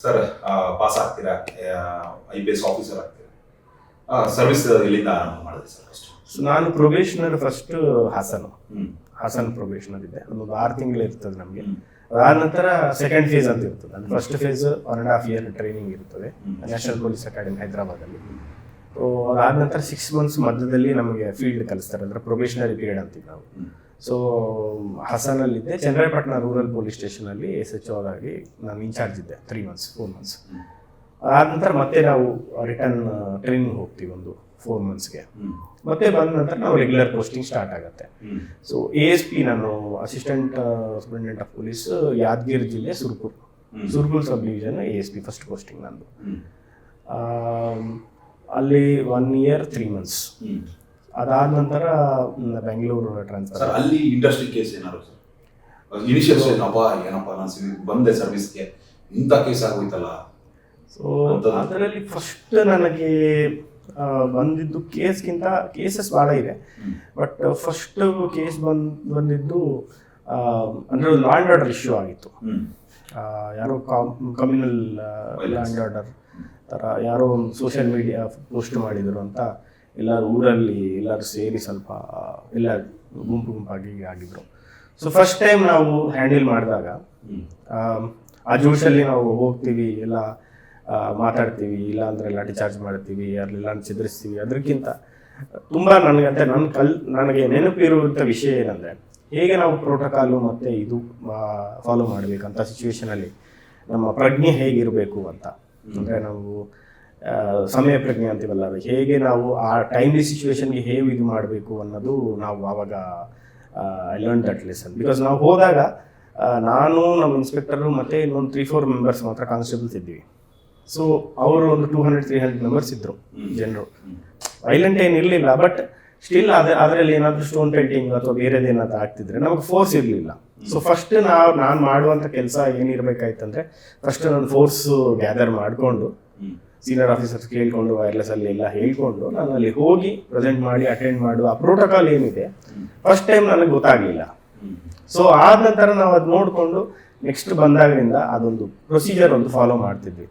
Sir pass ಆಗ್ತೀರಾ, IPS officer ಆಗ್ತೀರಾ, service ಎಲ್ಲಿಂದ ಆರಂಭ ಮಾಡಿದ್ರಿ ಸರ್? ಫಸ್ಟ್ ನಾನು ಪ್ರೊಬೇಷನರ್ ಫಸ್ಟ್ ಹಾಸನ್ ಪ್ರೊಬೇಷನರ್ ಇದ್ದೆ. ಅದೊಂದು 6 ತಿಂಗಳು ಇರ್ತದೆ ನಮಗೆ. ಅದಾದ ನಂತರ ಸೆಕೆಂಡ್ ಫೇಸ್ ಅಂತ ಇರ್ತದೆ. ಅದು ಫಸ್ಟ್ ಫೇಸ್ 1.5 year ಟ್ರೈನಿಂಗ್ ಇರ್ತದೆ ನ್ಯಾಷನಲ್ ಪೊಲೀಸ್ ಅಕಾಡೆಮಿ ಹೈದರಾಬಾದಲ್ಲಿ. ಸೊ ಅದಾದ ನಂತರ 6 months ಮಧ್ಯದಲ್ಲಿ ನಮಗೆ ಫೀಲ್ಡ್ ಕಲಿಸ್ತಾರೆ, ಅಂದ್ರೆ ಪ್ರೊಬೇಷನರಿ ಪೀರಿಯಡ್ ಅಂತೀವಿ ನಾವು. ಸೊ ಹಾಸನಲ್ಲಿದ್ದೆ. ಚನ್ನರಾಯಪಟ್ಟಣ ರೂರಲ್ ಪೊಲೀಸ್ ಸ್ಟೇಷನಲ್ಲಿ SHO ಆಗಿ ನಾನು ಇನ್ಚಾರ್ಜ್ ಇದ್ದೆ 3 months 4 months. ಅದಾದ ನಂತರ ಮತ್ತೆ ನಾವು ರಿಟರ್ನ್ ಟ್ರೈನಿಂಗ್ ಹೋಗ್ತೀವಿ ಒಂದು 4 monthsಗೆ. ಮತ್ತೆ ಬಂದ ನಂತರ ನಾವು ರೆಗ್ಯುಲರ್ ಪೋಸ್ಟಿಂಗ್ ಸ್ಟಾರ್ಟ್ ಆಗುತ್ತೆ. ಸೊ ASP ನಾನು assistant superintendent of police Yadgir ಜಿಲ್ಲೆ Surpur sub division ASP first posting ನಂದು. ಅಲ್ಲಿ 1 year 3 months. ಅದಾದ ನಂತರ ಬೆಂಗಳೂರು ಟ್ರಾನ್ಸ್ಫರ್. ಅಲ್ಲಿ ಇಂಡಸ್ಟ್ರಿ ಕೇಸ್ ಏನಾದ್ರು ಸರ್? ಇನಿಷಿಯಲ್ ಏನಪ್ಪ ನಾನು ಬಂದೆ ಸರ್ವಿಸ್ಗೆ, ಇಂಥ ಕೇಸ್ ಆಗೋಯ್ತಲ್ಲ. ಸೊ ಅದರಲ್ಲಿ ಫಸ್ಟ್ ನನಗೆ ಬಂದಿದ್ದು ಕೇಸಸ್ ಭಾಳ ಇದೆ. ಬಟ್ ಫಸ್ಟ್ ಕೇಸ್ ಬಂದಿದ್ದು ಅಂದರೆ ಲಾ ಆ್ಯಂಡ್ ಆರ್ಡರ್ ಇಶ್ಯೂ ಆಗಿತ್ತು. ಯಾರೋ ಕಮ್ಯುನಲ್ ಲಾ ಆ್ಯಂಡ್ ಆರ್ಡರ್ ಥರ ಯಾರೋ ಒಂದು ಸೋಷಿಯಲ್ ಮೀಡಿಯಾ ಪೋಸ್ಟ್ ಮಾಡಿದರು ಅಂತ ಎಲ್ಲರೂ ಊರಲ್ಲಿ ಎಲ್ಲರೂ ಸೇರಿ ಸ್ವಲ್ಪ ಎಲ್ಲ ಗುಂಪಾಗಿ ಆಗಿದ್ರು. ಸೊ ಫಸ್ಟ್ ಟೈಮ್ ನಾವು ಹ್ಯಾಂಡಲ್ ಮಾಡಿದಾಗ ಆ ಜೋಶಲ್ಲಿ ನಾವು ಹೋಗ್ತೀವಿ, ಎಲ್ಲ ಮಾತಾಡ್ತೀವಿ, ಇಲ್ಲ ಅಂದರೆ ಲಾಠಿ ಚಾರ್ಜ್ ಮಾಡ್ತೀವಿ, ಯಾರೆಲ್ಲ ಚಿದ್ರಿಸ್ತೀವಿ. ಅದಕ್ಕಿಂತ ತುಂಬ ನನಗೆ ನೆನಪಿರುವಂಥ ವಿಷಯ ಏನಂದರೆ, ಹೇಗೆ ನಾವು ಪ್ರೋಟೋಕಾಲು ಮತ್ತು ಇದು ಫಾಲೋ ಮಾಡಬೇಕಂತ ಸಿಚುವೇಶನಲ್ಲಿ ನಮ್ಮ ಪ್ರಜ್ಞೆ ಹೇಗಿರಬೇಕು ಅಂತ. ಅಂದರೆ ನಾವು ಸಮಯ ಪ್ರಜ್ಞೆ ಅಂತೀವಲ್ಲ, ಹೇಗೆ ನಾವು ಆ ಟೈಮ್ಲಿ ಸಿಚುವೇಶನ್ಗೆ ಹೇಗೆ ಇದು ಮಾಡಬೇಕು ಅನ್ನೋದು ನಾವು ಆವಾಗ I learn that lesson. Because ನಾವು ಹೋದಾಗ ನಾನು, ನಮ್ಮ ಇನ್ಸ್ಪೆಕ್ಟರು ಮತ್ತು ಇನ್ನೊಂದು 3-4 ಮೆಂಬರ್ಸ್ ಮಾತ್ರ ಕಾನ್ಸ್ಟೇಬಲ್ಸ್ ಇದ್ದೀವಿ. ಸೊ ಅವರು ಒಂದು 200-300 ಮೆಂಬರ್ಸ್ ಇದ್ದರು ಜನರು. ವೈಲೆಂಟ್ ಏನಿರಲಿಲ್ಲ, ಬಟ್ ಸ್ಟಿಲ್ ಅದರಲ್ಲಿ ಏನಾದರೂ ಸ್ಟೋನ್ ಪೇಂಟಿಂಗ್ ಅಥವಾ ಬೇರೆದೇನಾದ್ರು ಆಗ್ತಿದ್ರೆ ನಮಗೆ ಫೋರ್ಸ್ ಇರಲಿಲ್ಲ. ಸೊ ಫಸ್ಟ್ ನಾನು ಮಾಡುವಂಥ ಕೆಲಸ ಏನಿರಬೇಕಾಯ್ತಂದರೆ, ಫಸ್ಟ್ ನಾನು ಫೋರ್ಸು ಗ್ಯಾದರ್ ಮಾಡಿಕೊಂಡು ಸೀನಿಯರ್ ಆಫೀಸರ್ಸ್ ಕೇಳಿಕೊಂಡು ವೈರ್ಲೆಸ್ಸಲ್ಲಿ ಎಲ್ಲ ಹೇಳ್ಕೊಂಡು ನಾನು ಅಲ್ಲಿ ಹೋಗಿ ಪ್ರೆಸೆಂಟ್ ಮಾಡಿ ಅಟೆಂಡ್ ಮಾಡುವ ಆ ಪ್ರೋಟೋಕಾಲ್ ಏನಿದೆ ಫಸ್ಟ್ ಟೈಮ್ ನನಗೆ ಗೊತ್ತಾಗಲಿಲ್ಲ. ಸೊ ಆದ ನಂತರ ನಾವು ಅದು ನೋಡಿಕೊಂಡು ನೆಕ್ಸ್ಟ್ ಬಂದಾಗಿನಿಂದ ಅದೊಂದು ಪ್ರೊಸೀಜರ್ ಒಂದು ಫಾಲೋ ಮಾಡ್ತಿದ್ವಿ.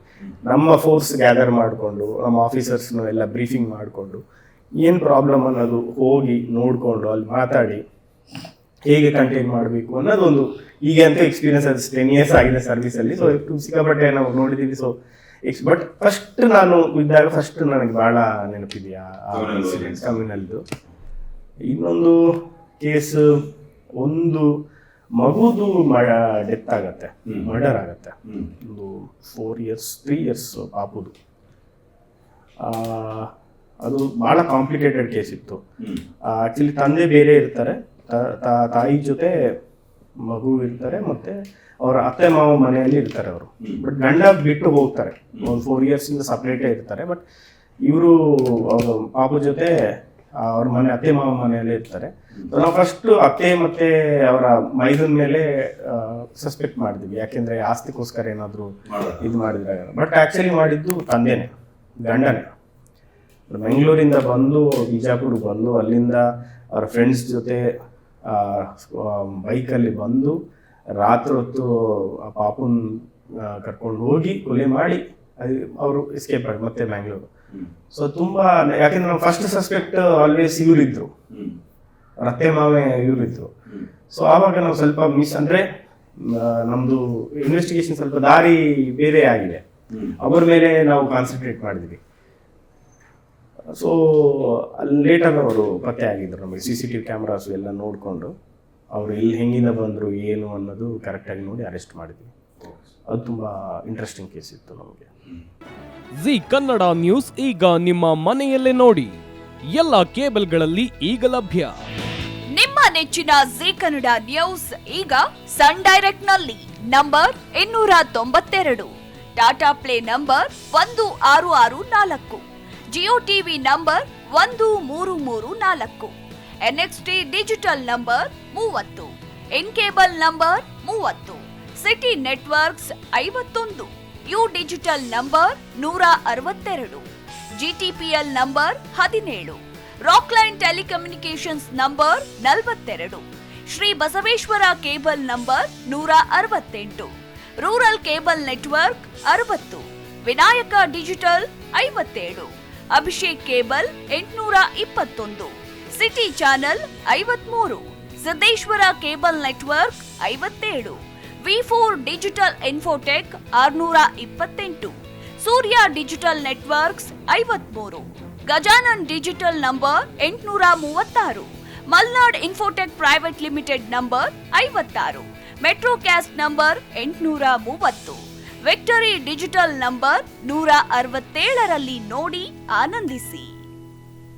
ನಮ್ಮ ಫೋರ್ಸ್ ಗ್ಯಾದರ್ ಮಾಡಿಕೊಂಡು ನಮ್ಮ ಆಫೀಸರ್ಸ್ನು ಎಲ್ಲ ಬ್ರೀಫಿಂಗ್ ಮಾಡಿಕೊಂಡು ಏನು ಪ್ರಾಬ್ಲಮ್ ಅನ್ನೋದು ಹೋಗಿ ನೋಡಿಕೊಂಡು ಅಲ್ಲಿ ಮಾತಾಡಿ ಹೇಗೆ ಕಂಟೈನ್ ಮಾಡಬೇಕು ಅನ್ನೋದೊಂದು ಈಗ ಅಂತೂ ಎಕ್ಸ್ಪೀರಿಯನ್ಸ್ ಅದು 10 years ಆಗಿದೆ ಸರ್ವಿಸಲ್ಲಿ. ಸೊ ಸಿಕ್ಕಾಪಟ್ಟೆ ನಾವು ನೋಡಿದ್ದೀವಿ. ಸೊ ಬಟ್ ಫಸ್ಟ್ ನಾನು ಇದ್ದಾಗ ಫಸ್ಟ್ ನನಗೆ ಭಾಳ ನೆನಪಿದೆಯಾ ಆ ಇನ್ಸಿಡೆಂಟ್ ಕಮ್ಯುನಲ್ದು. ಇನ್ನೊಂದು ಕೇಸ್, ಒಂದು ಮಗುದು ಡೆತ್ ಆಗತ್ತೆ, ಮರ್ಡರ್ ಆಗತ್ತೆ. ಒಂದು 3 years ಪಾಪುದು. ಅದು ಭಾಳ ಕಾಂಪ್ಲಿಕೇಟೆಡ್ ಕೇಸ್ ಇತ್ತು. ಆ್ಯಕ್ಚುಲಿ ತಂದೆ ಬೇರೆ ಇರ್ತಾರೆ, ತಾಯಿ ಜೊತೆ ಮಗು ಇರ್ತಾರೆ, ಮತ್ತು ಅವರ ಅತ್ತೆ ಮಾವ ಮನೆಯಲ್ಲಿ ಇರ್ತಾರೆ ಅವರು. ಬಟ್ ಗಂಡ ಬಿಟ್ಟು ಹೋಗ್ತಾರೆ, ಒಂದು 4 years ಸಪ್ರೇಟೇ ಇರ್ತಾರೆ. ಬಟ್ ಇವರು ಅವರು ಪಾಪು ಜೊತೆ ಅವ್ರ ಅತ್ತೆ ಮಾವ ಮನೆಯಲ್ಲೇ ಇರ್ತಾರೆ. ನಾವು ಫಸ್ಟು ಅತ್ತೆ ಮತ್ತು ಅವರ ಮೈದನ ಮೇಲೆ ಸಸ್ಪೆಕ್ಟ್ ಮಾಡಿದ್ವಿ, ಯಾಕೆಂದರೆ ಆಸ್ತಿಗೋಸ್ಕರ ಏನಾದರೂ ಇದು ಮಾಡಿದ್ರೆ. ಬಟ್ ಆ್ಯಕ್ಚುಲಿ ಮಾಡಿದ್ದು ತಂದೆನೇ, ಗಂಡನೇ. ಬೆಂಗಳೂರಿಂದ ಬಂದು ಬಿಜಾಪುರ್ಗೆ ಬಂದು ಅಲ್ಲಿಂದ ಅವ್ರ ಫ್ರೆಂಡ್ಸ್ ಜೊತೆ ಬೈಕಲ್ಲಿ ಬಂದು ರಾತ್ರಿ ಹೊತ್ತು ಆ ಪಾಪುನ್ ಕರ್ಕೊಂಡು ಹೋಗಿ ಕೊಲೆ ಮಾಡಿ ಅವರು ಎಸ್ಕೇಪ್ ಆಗಿ ಮತ್ತೆ ಬ್ಯಾಂಗ್ಳೂರು. ಸೊ ತುಂಬ, ಯಾಕೆಂದ್ರೆ ನಾವು ಫಸ್ಟ್ ಸಸ್ಪೆಕ್ಟ್ ಆಲ್ವೇಸ್ ಇವರಿದ್ರು, ಅತ್ತೆ ಮಾವೇ ಇವರಿದ್ರು. ಸೊ ಆವಾಗ ನಾವು ಸ್ವಲ್ಪ ಅಂದರೆ ನಮ್ಮದು ಇನ್ವೆಸ್ಟಿಗೇಷನ್ ಸ್ವಲ್ಪ ದಾರಿ ಬೇರೆ ಆಗಿದೆ, ಅವ್ರ ಮೇಲೆ ನಾವು ಕಾನ್ಸಂಟ್ರೇಟ್ ಮಾಡಿದ್ವಿ. ಸೊ ಅಲ್ಲಿ ಲೇಟರ್ ಅವರು ಪತ್ತೆ ಆಗಿದ್ರು. ನಮಗೆ CCTV ಕ್ಯಾಮ್ರಾಸು ಎಲ್ಲ ನೋಡಿಕೊಂಡು ಅವರು ಎಲ್ಲಿ ಹೆಂಗಿಂದ ಬಂದರು ಏನು ಅನ್ನೋದು ಕರೆಕ್ಟಾಗಿ ನೋಡಿ ಅರೆಸ್ಟ್ ಮಾಡಿದ್ವಿ. ಅದು ತುಂಬ ಇಂಟ್ರೆಸ್ಟಿಂಗ್ ಕೇಸ್ ಇತ್ತು ನಮಗೆ. ಜಿ ಕನ್ನಡ ನ್ಯೂಸ್ ಈಗ ನಿಮ್ಮ ಮನೆಯಲ್ಲೇ ನೋಡಿ, ಎಲ್ಲ ಕೇಬಲ್ಗಳಲ್ಲಿ ಈಗ ಲಭ್ಯ. ನಿಮ್ಮ ನೆಚ್ಚಿನ ಜಿ ಕನ್ನಡ ನ್ಯೂಸ್ ಈಗ ಸನ್ ಡೈರೆಕ್ಟ್ ನಲ್ಲಿ number 292, Tata play number 1664, Jio TV number 1334, NXT digital number 30, in cable number 30, city networks 51, U digital number 162, GTPL number 17, Rockline telecommunications number 42, Shri Basaveshwara cable number 168, rural cable network 60, Vinayaka digital 57, Abhishek cable 821, city channel 53, Siddeshwara cable network 57, V4 digital Infotech 628, Surya digital networks 53, Gajanan digital number 836, Malnad Infotech private limited number 56, Metrocast number 830, Victory Digital number 167ರಲ್ಲಿ ನೋಡಿ ಆನಂದಿಸಿ.